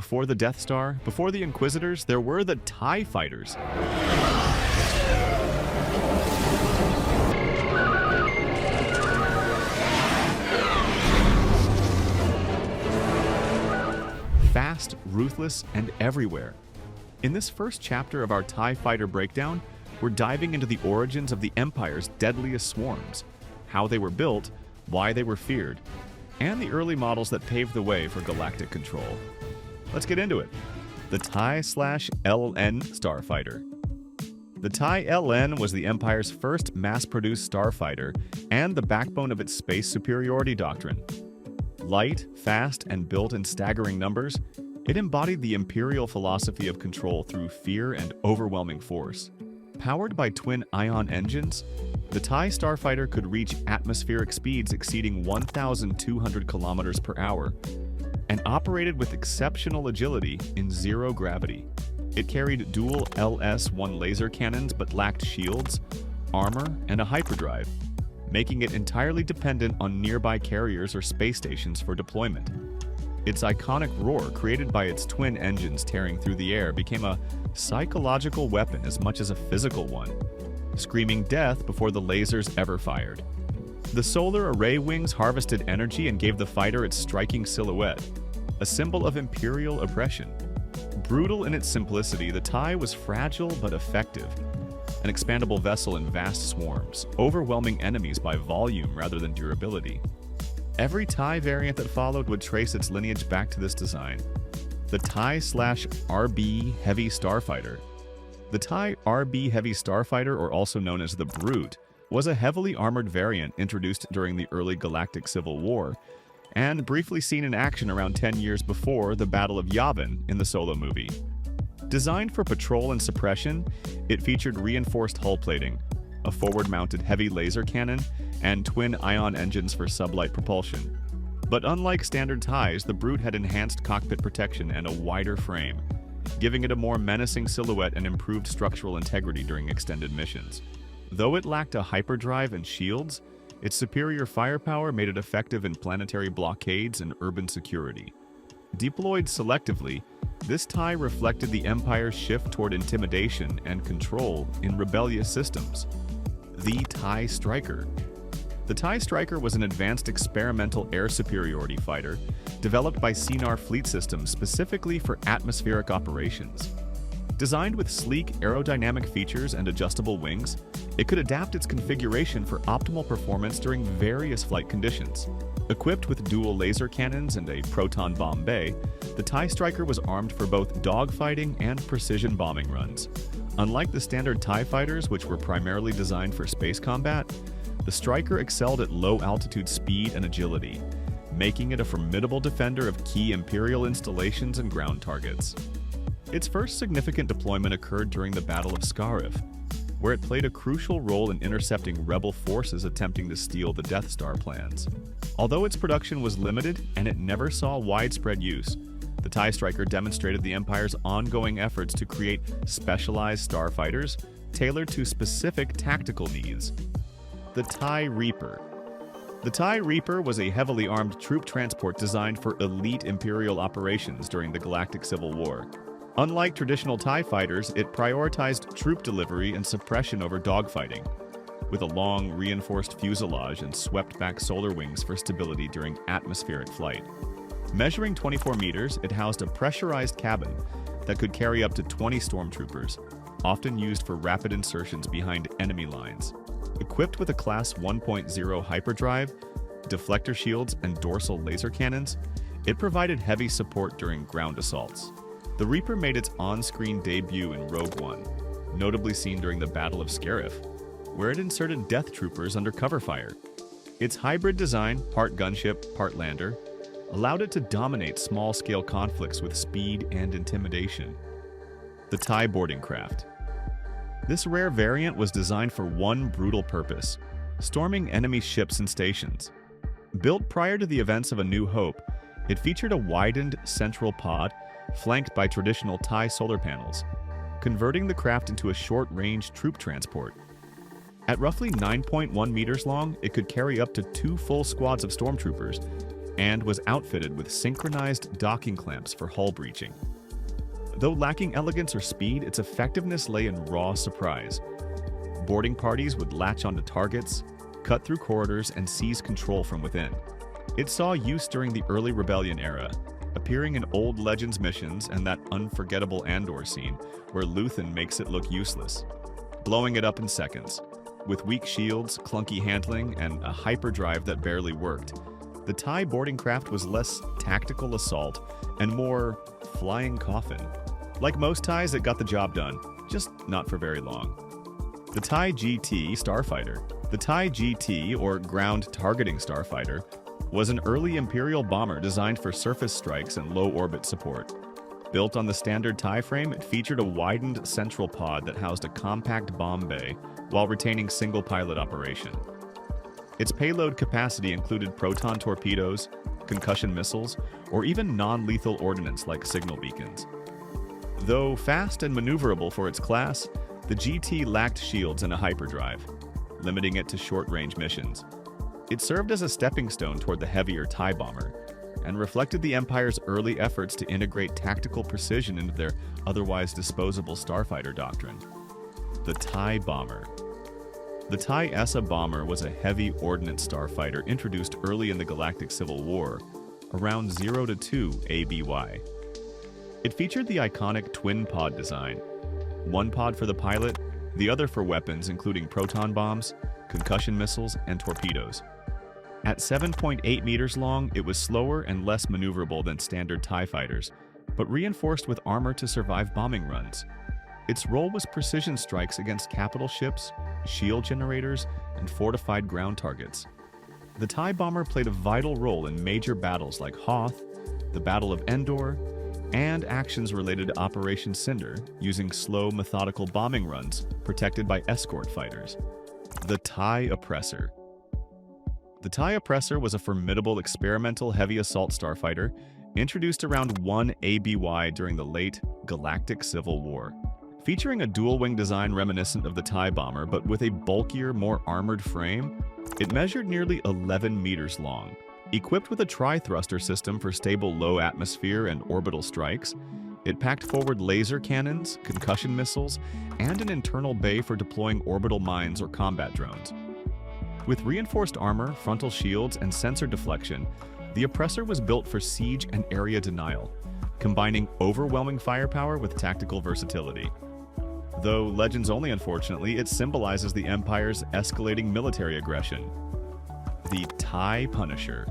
Before the Death Star, before the Inquisitors, there were the TIE Fighters. Fast, ruthless, and everywhere. In this first chapter of our TIE Fighter breakdown, we're diving into the origins of the Empire's deadliest swarms, how they were built, why they were feared, and the early models that paved the way for galactic control. Let's get into it. The TIE/LN Starfighter. The TIE-LN was the Empire's first mass-produced starfighter and the backbone of its space superiority doctrine. Light, fast, and built in staggering numbers, it embodied the Imperial philosophy of control through fear and overwhelming force. Powered by twin ion engines, the TIE Starfighter could reach atmospheric speeds exceeding 1,200 kilometers per hour and operated with exceptional agility in zero gravity. It carried dual LS-1 laser cannons but lacked shields, armor, and a hyperdrive, making it entirely dependent on nearby carriers or space stations for deployment. Its iconic roar, created by its twin engines tearing through the air, became a psychological weapon as much as a physical one, screaming death before the lasers ever fired. The solar array wings harvested energy and gave the fighter its striking silhouette, a symbol of Imperial oppression. Brutal in its simplicity, the TIE was fragile but effective, an expandable vessel in vast swarms, overwhelming enemies by volume rather than durability. Every TIE variant that followed would trace its lineage back to this design. The TIE/RB Heavy Starfighter. The TIE RB Heavy Starfighter, or also known as the Brute, was a heavily armored variant introduced during the early Galactic Civil War, and briefly seen in action around 10 years before the Battle of Yavin in the Solo movie. Designed for patrol and suppression, it featured reinforced hull plating, a forward-mounted heavy laser cannon, and twin ion engines for sublight propulsion. But unlike standard TIEs, the Brute had enhanced cockpit protection and a wider frame, giving it a more menacing silhouette and improved structural integrity during extended missions. Though it lacked a hyperdrive and shields, its superior firepower made it effective in planetary blockades and urban security. Deployed selectively, this TIE reflected the Empire's shift toward intimidation and control in rebellious systems. The TIE Striker. The TIE Striker was an advanced experimental air superiority fighter developed by Cinar Fleet Systems specifically for atmospheric operations. Designed with sleek aerodynamic features and adjustable wings, it could adapt its configuration for optimal performance during various flight conditions. Equipped with dual laser cannons and a proton bomb bay, the TIE Striker was armed for both dogfighting and precision bombing runs. Unlike the standard TIE fighters, which were primarily designed for space combat, the Striker excelled at low-altitude speed and agility, making it a formidable defender of key Imperial installations and ground targets. Its first significant deployment occurred during the Battle of Scarif, where it played a crucial role in intercepting rebel forces attempting to steal the Death Star plans. Although its production was limited and it never saw widespread use, the TIE Striker demonstrated the Empire's ongoing efforts to create specialized starfighters tailored to specific tactical needs. The TIE Reaper. The TIE Reaper was a heavily armed troop transport designed for elite Imperial operations during the Galactic Civil War. Unlike traditional TIE fighters, it prioritized troop delivery and suppression over dogfighting, with a long, reinforced fuselage and swept-back solar wings for stability during atmospheric flight. Measuring 24 meters, it housed a pressurized cabin that could carry up to 20 stormtroopers, often used for rapid insertions behind enemy lines. Equipped with a Class 1.0 hyperdrive, deflector shields, and dorsal laser cannons, it provided heavy support during ground assaults. The Reaper made its on-screen debut in Rogue One, notably seen during the Battle of Scarif, where it inserted Death Troopers under cover fire. Its hybrid design, part gunship, part lander, allowed it to dominate small-scale conflicts with speed and intimidation. The TIE Boarding Craft. This rare variant was designed for one brutal purpose: storming enemy ships and stations. Built prior to the events of A New Hope, it featured a widened central pod flanked by traditional TIE solar panels, converting the craft into a short-range troop transport. At roughly 9.1 meters long, it could carry up to 2 full squads of stormtroopers, and was outfitted with synchronized docking clamps for hull breaching. Though lacking elegance or speed, its effectiveness lay in raw surprise. Boarding parties would latch onto targets, cut through corridors, and seize control from within. It saw use during the early Rebellion era, appearing in old Legends missions and that unforgettable Andor scene where Luthen makes it look useless, blowing it up in seconds. With weak shields, clunky handling, and a hyperdrive that barely worked, the TIE boarding craft was less tactical assault and more flying coffin. Like most TIEs, it got the job done, just not for very long. The TIE GT Starfighter. The TIE GT, or Ground Targeting Starfighter, was an early Imperial bomber designed for surface strikes and low-orbit support. Built on the standard TIE frame, it featured a widened central pod that housed a compact bomb bay while retaining single-pilot operation. Its payload capacity included proton torpedoes, concussion missiles, or even non-lethal ordnance like signal beacons. Though fast and maneuverable for its class, the GT lacked shields and a hyperdrive, limiting it to short-range missions. It served as a stepping stone toward the heavier TIE bomber, and reflected the Empire's early efforts to integrate tactical precision into their otherwise disposable starfighter doctrine. The TIE Bomber. The TIE ESA bomber was a heavy ordnance starfighter introduced early in the Galactic Civil War, around 0 to 2 ABY. It featured the iconic twin pod design, one pod for the pilot, the other for weapons including proton bombs, concussion missiles, and torpedoes. At 7.8 meters long, it was slower and less maneuverable than standard TIE fighters, but reinforced with armor to survive bombing runs. Its role was precision strikes against capital ships, shield generators, and fortified ground targets. The TIE bomber played a vital role in major battles like Hoth, the Battle of Endor, and actions related to Operation Cinder, using slow, methodical bombing runs protected by escort fighters. The TIE Oppressor. The TIE Oppressor was a formidable experimental heavy assault starfighter introduced around 1 ABY during the late Galactic Civil War. Featuring a dual-wing design reminiscent of the TIE bomber but with a bulkier, more armored frame, it measured nearly 11 meters long. Equipped with a tri-thruster system for stable low atmosphere and orbital strikes, it packed forward laser cannons, concussion missiles, and an internal bay for deploying orbital mines or combat drones. With reinforced armor, frontal shields, and sensor deflection, the Oppressor was built for siege and area denial, combining overwhelming firepower with tactical versatility. Though Legends only, unfortunately, it symbolizes the Empire's escalating military aggression. The TIE Punisher.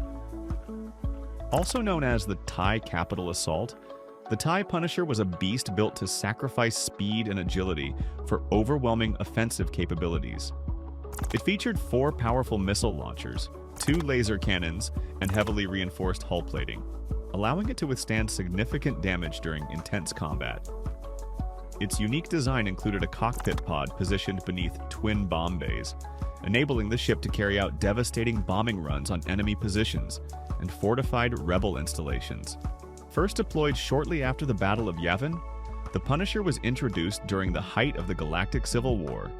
Also known as the TIE Capital Assault, the TIE Punisher was a beast built to sacrifice speed and agility for overwhelming offensive capabilities. It featured 4 powerful missile launchers, 2 laser cannons, and heavily reinforced hull plating, allowing it to withstand significant damage during intense combat. Its unique design included a cockpit pod positioned beneath twin bomb bays, enabling the ship to carry out devastating bombing runs on enemy positions and fortified rebel installations. First deployed shortly after the Battle of Yavin, the Punisher was introduced during the height of the Galactic Civil War.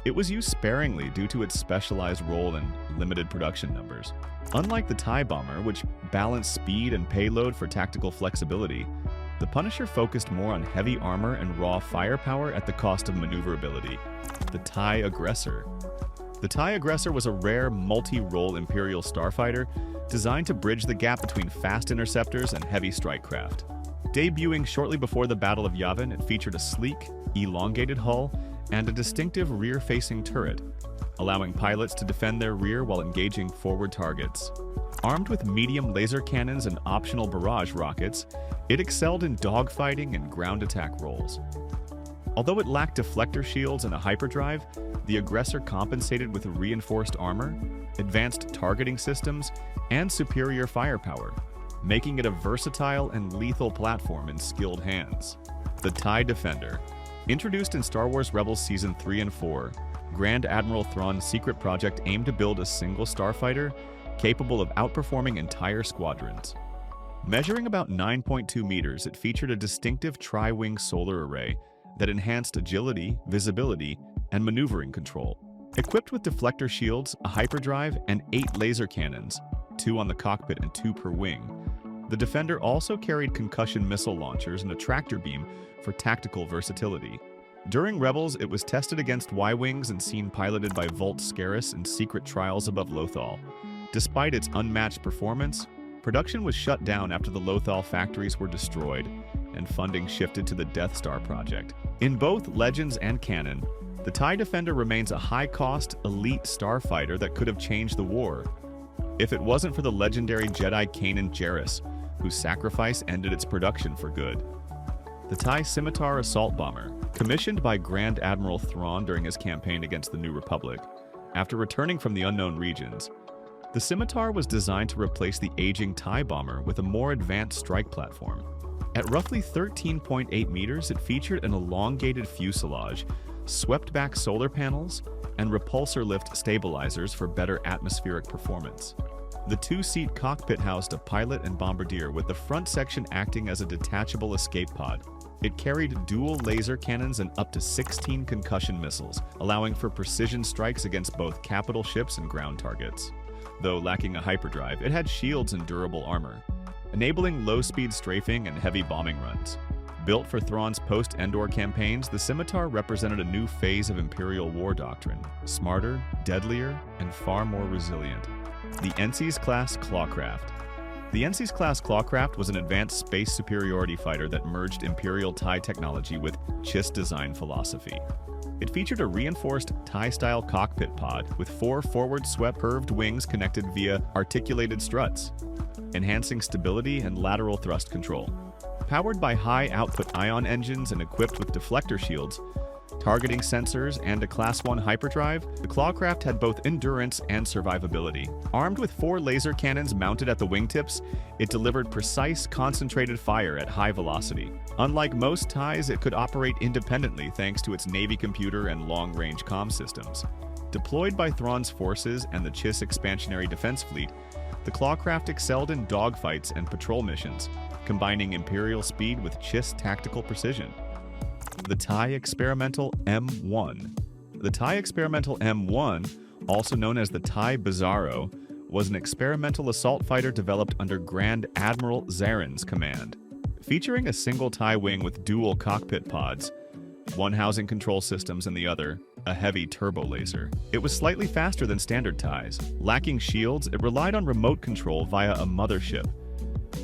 It was used sparingly due to its specialized role and limited production numbers. Unlike the TIE bomber, which balanced speed and payload for tactical flexibility, the Punisher focused more on heavy armor and raw firepower at the cost of maneuverability. The TIE Aggressor. The TIE Aggressor was a rare multi-role Imperial starfighter designed to bridge the gap between fast interceptors and heavy strike craft. Debuting shortly before the Battle of Yavin, it featured a sleek, elongated hull and a distinctive rear-facing turret, allowing pilots to defend their rear while engaging forward targets. Armed with medium laser cannons and optional barrage rockets, it excelled in dogfighting and ground attack roles. Although it lacked deflector shields and a hyperdrive, the Aggressor compensated with reinforced armor, advanced targeting systems, and superior firepower, making it a versatile and lethal platform in skilled hands. The TIE Defender. Introduced in Star Wars Rebels Season 3 and 4, Grand Admiral Thrawn's secret project aimed to build a single starfighter capable of outperforming entire squadrons. Measuring about 9.2 meters, it featured a distinctive tri-wing solar array that enhanced agility, visibility, and maneuvering control. Equipped with deflector shields, a hyperdrive, and 8 laser cannons, 2 on the cockpit and 2 per wing. The Defender also carried concussion missile launchers and a tractor beam for tactical versatility. During Rebels, it was tested against Y-wings and seen piloted by Volt Scarus in secret trials above Lothal. Despite its unmatched performance, production was shut down after the Lothal factories were destroyed, and funding shifted to the Death Star project. In both Legends and canon, the TIE Defender remains a high-cost, elite starfighter that could have changed the war, if it wasn't for the legendary Jedi Kanan Jarrus, whose sacrifice ended its production for good. The TIE Scimitar assault bomber, commissioned by Grand Admiral Thrawn during his campaign against the New Republic, after returning from the unknown regions, the Scimitar was designed to replace the aging TIE bomber with a more advanced strike platform. At roughly 13.8 meters, it featured an elongated fuselage, swept-back solar panels, and repulsor lift stabilizers for better atmospheric performance. The 2-seat cockpit housed a pilot and bombardier, with the front section acting as a detachable escape pod. It carried dual laser cannons and up to 16 concussion missiles, allowing for precision strikes against both capital ships and ground targets. Though lacking a hyperdrive, it had shields and durable armor, enabling low-speed strafing and heavy bombing runs. Built for Thrawn's post-Endor campaigns, the Scimitar represented a new phase of Imperial war doctrine, smarter, deadlier, and far more resilient. The Nssis-class Clawcraft. The Nssis-class Clawcraft was an advanced space superiority fighter that merged Imperial TIE technology with Chiss design philosophy. It featured a reinforced TIE-style cockpit pod with 4 forward-swept curved wings connected via articulated struts, enhancing stability and lateral thrust control. Powered by high-output ion engines and equipped with deflector shields, targeting sensors, and a Class 1 hyperdrive, the Clawcraft had both endurance and survivability. Armed with 4 laser cannons mounted at the wingtips, it delivered precise, concentrated fire at high velocity. Unlike most TIEs, it could operate independently thanks to its Navy computer and long-range comm systems. Deployed by Thrawn's forces and the Chiss expansionary defense fleet, the Clawcraft excelled in dogfights and patrol missions, combining Imperial speed with Chiss tactical precision. The TIE Experimental M1. The TIE Experimental M1, also known as the TIE Bizarro, was an experimental assault fighter developed under Grand Admiral Zarin's command. Featuring a single TIE wing with dual cockpit pods, one housing control systems and the other a heavy turbo laser. It was slightly faster than standard TIEs. Lacking shields, it relied on remote control via a mothership.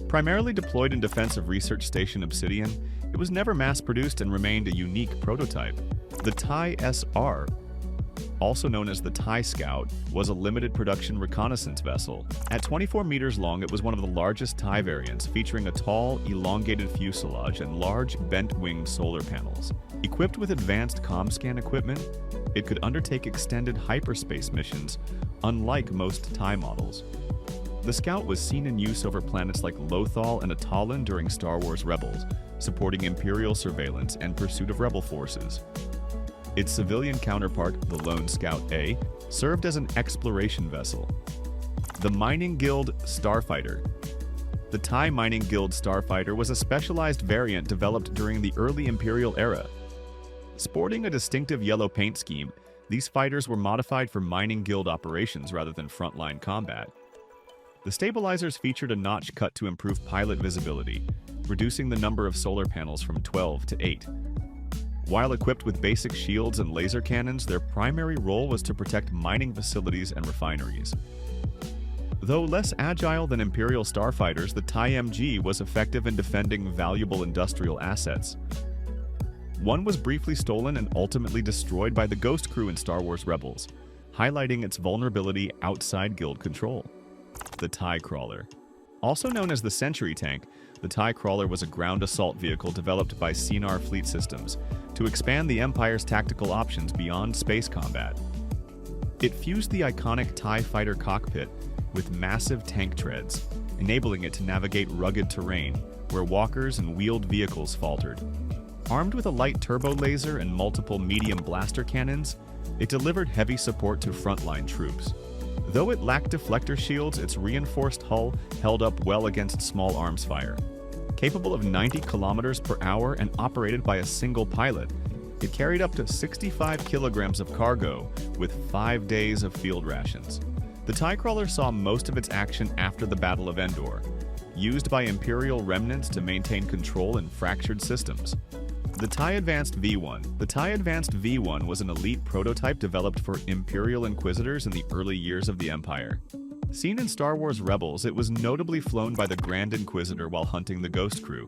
Primarily deployed in defense of Research Station Obsidian, it was never mass-produced and remained a unique prototype. The TIE SR, also known as the TIE Scout, was a limited production reconnaissance vessel. At 24 meters long, it was one of the largest TIE variants, featuring a tall, elongated fuselage and large, bent-wing solar panels. Equipped with advanced comm-scan equipment, it could undertake extended hyperspace missions, unlike most TIE models. The Scout was seen in use over planets like Lothal and Atallan during Star Wars Rebels, supporting Imperial surveillance and pursuit of Rebel forces. Its civilian counterpart, the Lone Scout A, served as an exploration vessel. The Mining Guild Starfighter. The TIE Mining Guild Starfighter was a specialized variant developed during the early Imperial era. Sporting a distinctive yellow paint scheme, these fighters were modified for Mining Guild operations rather than frontline combat. The stabilizers featured a notch cut to improve pilot visibility, reducing the number of solar panels from 12 to 8. While equipped with basic shields and laser cannons, their primary role was to protect mining facilities and refineries. Though less agile than Imperial starfighters, the TIE MG was effective in defending valuable industrial assets. One was briefly stolen and ultimately destroyed by the Ghost Crew in Star Wars Rebels, highlighting its vulnerability outside Guild control. The TIE Crawler. Also known as the Sentry Tank, the TIE Crawler was a ground assault vehicle developed by Cinar Fleet Systems to expand the Empire's tactical options beyond space combat. It fused the iconic TIE Fighter cockpit with massive tank treads, enabling it to navigate rugged terrain where walkers and wheeled vehicles faltered. Armed with a light turbo laser and multiple medium blaster cannons, it delivered heavy support to frontline troops. Though it lacked deflector shields, its reinforced hull held up well against small arms fire. Capable of 90 kilometers per hour and operated by a single pilot, it carried up to 65 kilograms of cargo with 5 days of field rations. The TIE Crawler saw most of its action after the Battle of Endor, used by Imperial remnants to maintain control in fractured systems. The TIE Advanced V1. The TIE Advanced V1 was an elite prototype developed for Imperial Inquisitors in the early years of the Empire. Seen in Star Wars Rebels, it was notably flown by the Grand Inquisitor while hunting the Ghost Crew.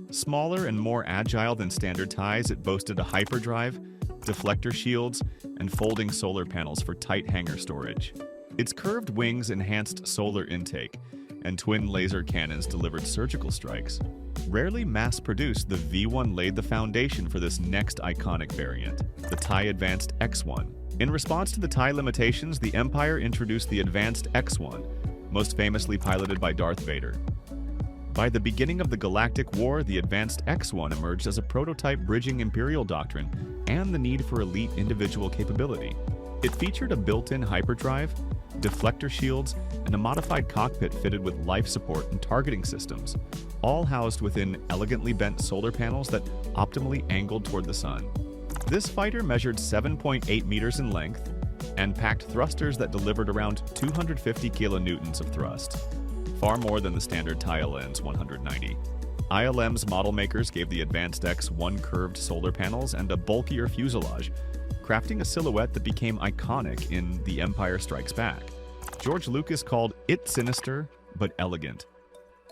Smaller and more agile than standard TIEs, it boasted a hyperdrive, deflector shields, and folding solar panels for tight hangar storage. Its curved wings enhanced solar intake, and twin laser cannons delivered surgical strikes. Rarely mass-produced, the V1 laid the foundation for this next iconic variant, the TIE Advanced X1. In response to the TIE limitations, the Empire introduced the Advanced X1, most famously piloted by Darth Vader. By the beginning of the Galactic War, the Advanced X1 emerged as a prototype bridging Imperial doctrine and the need for elite individual capability. It featured a built-in hyperdrive, deflector shields, and a modified cockpit fitted with life support and targeting systems, all housed within elegantly bent solar panels that optimally angled toward the sun. This fighter measured 7.8 meters in length and packed thrusters that delivered around 250 kilonewtons of thrust, far more than the standard TIE ILM's 190. ILM's model makers gave the Advanced X-1 curved solar panels and a bulkier fuselage, crafting a silhouette that became iconic in The Empire Strikes Back. George Lucas called it sinister but elegant,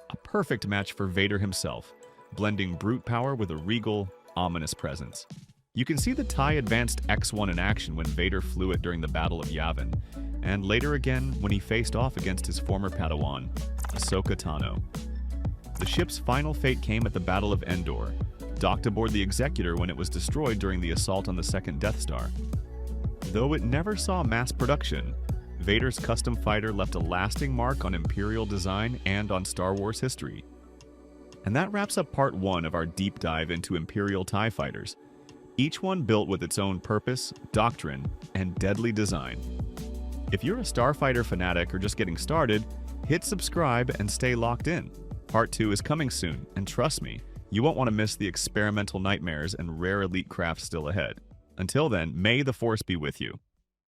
a perfect match for Vader himself, blending brute power with a regal, ominous presence. You can see the TIE Advanced X-1 in action when Vader flew it during the Battle of Yavin, and later again when he faced off against his former Padawan, Ahsoka Tano. The ship's final fate came at the Battle of Endor, docked aboard the Executor when it was destroyed during the assault on the second Death Star. Though it never saw mass production, Vader's custom fighter left a lasting mark on Imperial design and on Star Wars history. And that wraps up part 1 of our deep dive into Imperial TIE fighters, each one built with its own purpose, doctrine, and deadly design. If you're a Starfighter fanatic or just getting started, hit subscribe and stay locked in. Part 2 is coming soon, and trust me, you won't want to miss the experimental nightmares and rare elite craft still ahead. Until then, may the Force be with you.